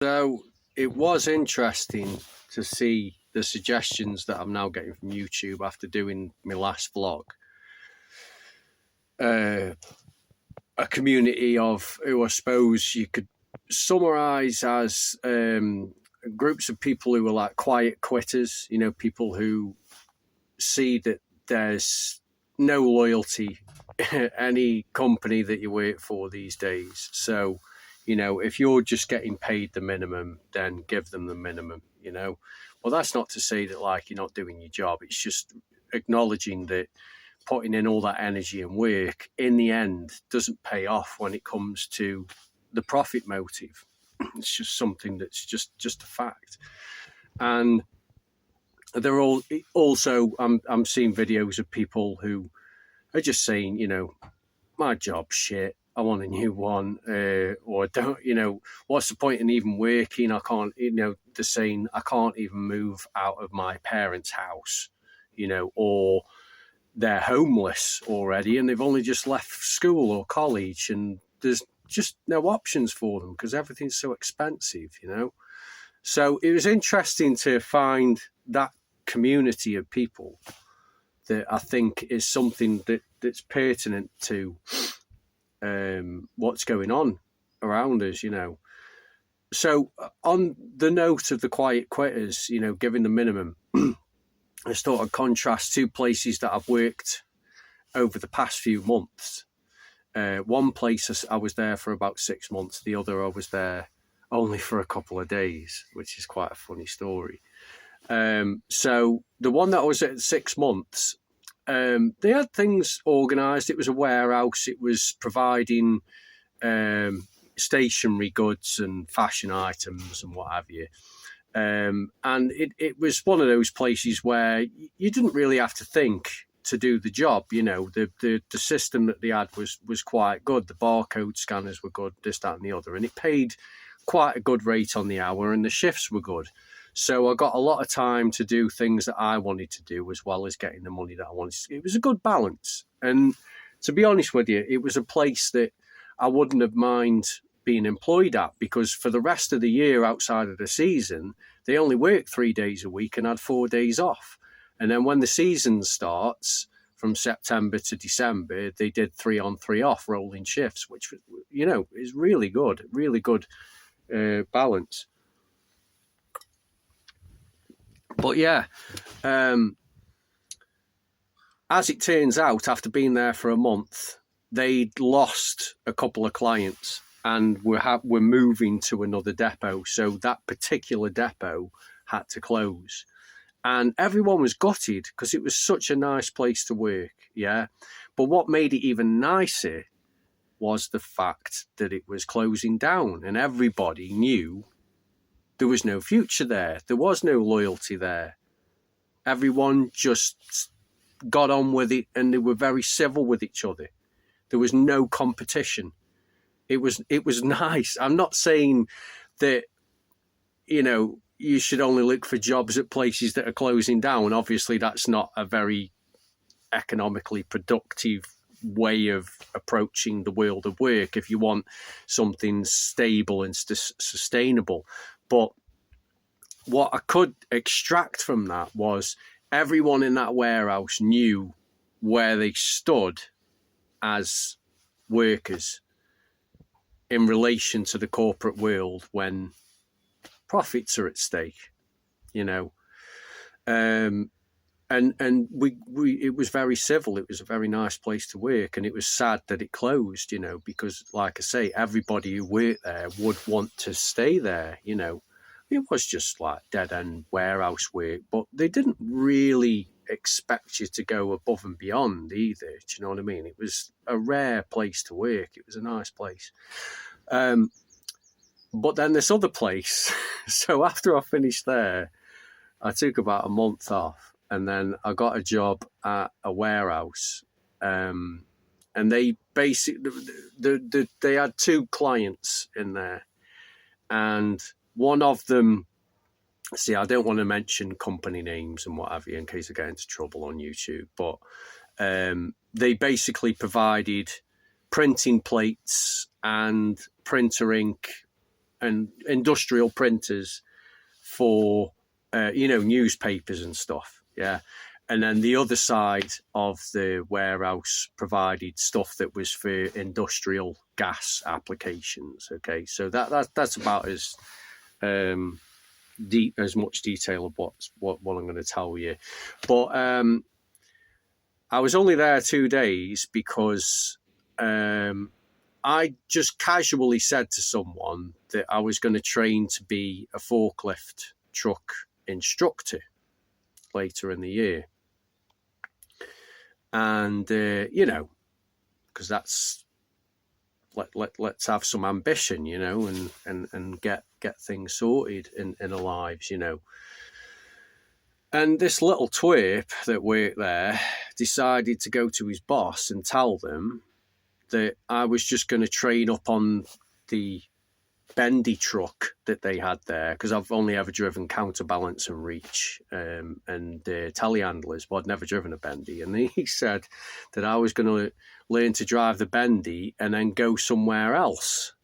So it was interesting to see the suggestions that I'm now getting from YouTube after doing my last vlog. A community of who I suppose you could summarize as groups of people who are like quiet quitters, you know, people who see that there's no loyalty any company that you work for these days. So, you know, if you're just getting paid the minimum, then give them the minimum, you know. Well, that's not to say that like you're not doing your job. It's just acknowledging that putting in all that energy and work in the end doesn't pay off when it comes to the profit motive. It's just something that's just a fact. And they're all also I'm seeing videos of people who are just saying, you know, my job's shit, I want a new one, or don't, you know, what's the point in even working? I can't, you know, they're saying I can't even move out of my parents' house, you know, or they're homeless already and they've only just left school or college and there's just no options for them because everything's so expensive, you know. So it was interesting to find that community of people that I think is something that's pertinent to what's going on around us, you know. So on the note of the quiet quitters, you know, giving the minimum, I thought I'd contrast two places that I've worked over the past few months. One place I was there for about 6 months. The other I was there only for a couple of days, which is quite a funny story. So the one that I was at 6 months, they had things organised. It was a warehouse. It was providing stationery goods and fashion items and what have you. And it was one of those places where you didn't really have to think to do the job. You know, the system that they had was quite good. The barcode scanners were good, this, that and the other. And it paid quite a good rate on the hour and the shifts were good. So I got a lot of time to do things that I wanted to do as well as getting the money that I wanted. It was a good balance. And to be honest with you, it was a place that I wouldn't have mind being employed at because for the rest of the year outside of the season, they only worked 3 days a week and had 4 days off. And then when the season starts from September to December, they did 3 on 3 off rolling shifts, which, you know, is really good balance. But yeah, as it turns out, after being there for a month, they'd lost a couple of clients and we're moving to another depot. So that particular depot had to close. And everyone was gutted because it was such a nice place to work, yeah? But what made it even nicer was the fact that it was closing down and everybody knew there was no future there. There was no loyalty there. Everyone just got on with it and they were very civil with each other. There was no competition. It was nice. I'm not saying that, you know, you should only look for jobs at places that are closing down. Obviously, that's not a very economically productive way of approaching the world of work if you want something stable and sustainable. But what I could extract from that was everyone in that warehouse knew where they stood as workers in relation to the corporate world when profits are at stake, you know. And we it was very civil. It was a very nice place to work, and it was sad that it closed, you know, because like I say, everybody who worked there would want to stay there, you know. It was just like dead end warehouse work, but they didn't really expect you to go above and beyond either. Do you know what I mean? It was a rare place to work. It was a nice place. But then this other place, so after I finished there, I took about a month off and then I got a job at a warehouse. And they basically, they had 2 clients in there and one of them, see, I don't want to mention company names and what have you in case I get into trouble on YouTube, but they basically provided printing plates and printer ink and industrial printers for, newspapers and stuff. Yeah. And then the other side of the warehouse provided stuff that was for industrial gas applications. Okay, so that's about as as much detail of what I'm going to tell you. But I was only there 2 days because I just casually said to someone that I was going to train to be a forklift truck instructor later in the year. And, because that's, let's have some ambition, and get things sorted in our lives, And this little twerp that worked there decided to go to his boss and tell them that I was just going to train up on the bendy truck that they had there, because I've only ever driven counterbalance and reach and telehandlers, but I'd never driven a bendy. And he said that I was going to learn to drive the bendy and then go somewhere else,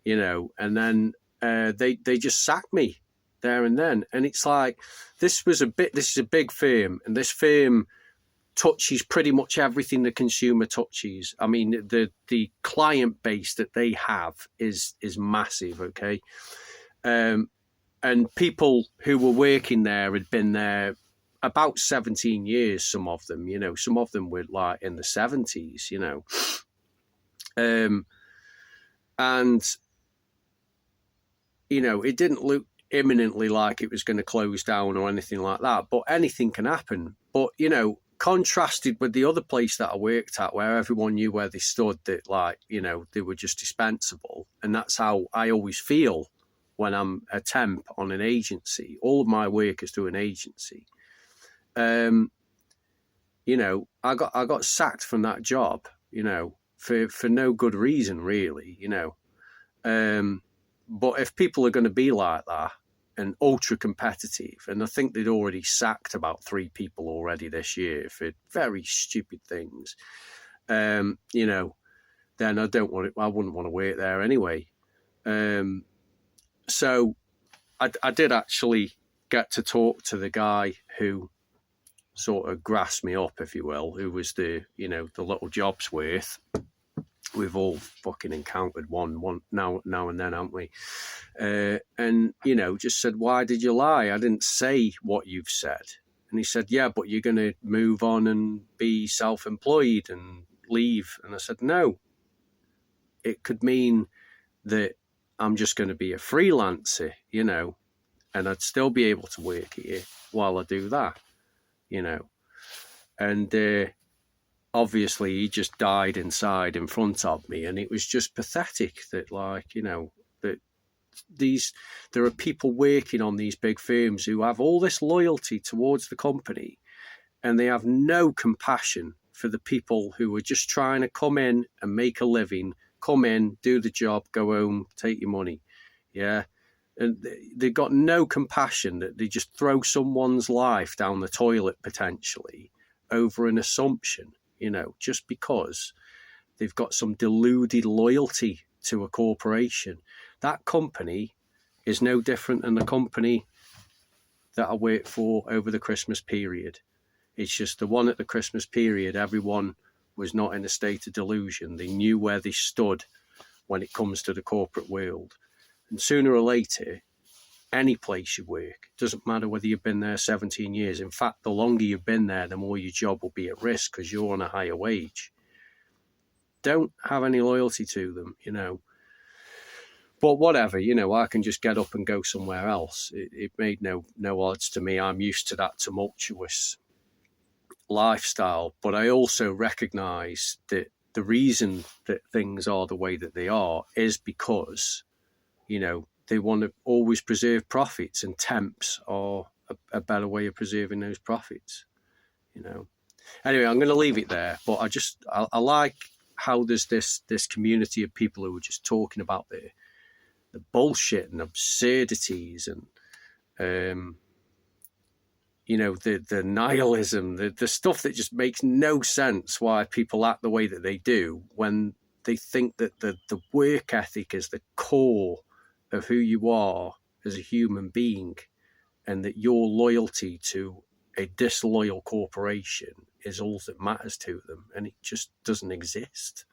and then they just sacked me there and then. And it's like, this is a big firm, and this firm touches pretty much everything the consumer touches. I mean, the client base that they have is massive, okay? And people who were working there had been there about 17 years, some of them, some of them were like in the 70s, and, it didn't look imminently like it was going to close down or anything like that, but anything can happen. But, contrasted with the other place that I worked at, where everyone knew where they stood, that they were just dispensable. And that's how I always feel when I'm a temp on an agency. All of my work is through an agency. I got sacked from that job, for no good reason, really, but if people are going to be like that and ultra competitive, and I think they'd already sacked about 3 people already this year for very stupid things, then I wouldn't want to work there anyway. So I did actually get to talk to the guy who sort of grassed me up, if you will, who was the little Jobsworth. We've all fucking encountered one now and then, haven't we? And, just said, why did you lie? I didn't say what you've said. And he said, yeah, but you're going to move on and be self-employed and leave. And I said, no. It could mean that I'm just going to be a freelancer, and I'd still be able to work here while I do that, And obviously, he just died inside in front of me, and it was just pathetic that, that there are people working on these big firms who have all this loyalty towards the company, and they have no compassion for the people who are just trying to come in and make a living, come in, do the job, go home, take your money. Yeah. And they've got no compassion, that they just throw someone's life down the toilet potentially over an assumption, just because they've got some deluded loyalty to a corporation. That company is no different than the company that I worked for over the Christmas period. It's just the one at the Christmas period, everyone was not in a state of delusion. They knew where they stood when it comes to the corporate world. And sooner or later, any place you work, doesn't matter whether you've been there 17 years. In fact, the longer you've been there, the more your job will be at risk because you're on a higher wage. Don't have any loyalty to them, But whatever, I can just get up and go somewhere else. It made no odds to me. I'm used to that tumultuous lifestyle. But I also recognise that the reason that things are the way that they are is because, they want to always preserve profits, and temps are a better way of preserving those profits, Anyway, I'm going to leave it there, but I like how there's this community of people who are just talking about the bullshit and absurdities and, the nihilism, the stuff that just makes no sense, why people act the way that they do when they think that the work ethic is the core of who you are as a human being, and that your loyalty to a disloyal corporation is all that matters to them, and it just doesn't exist.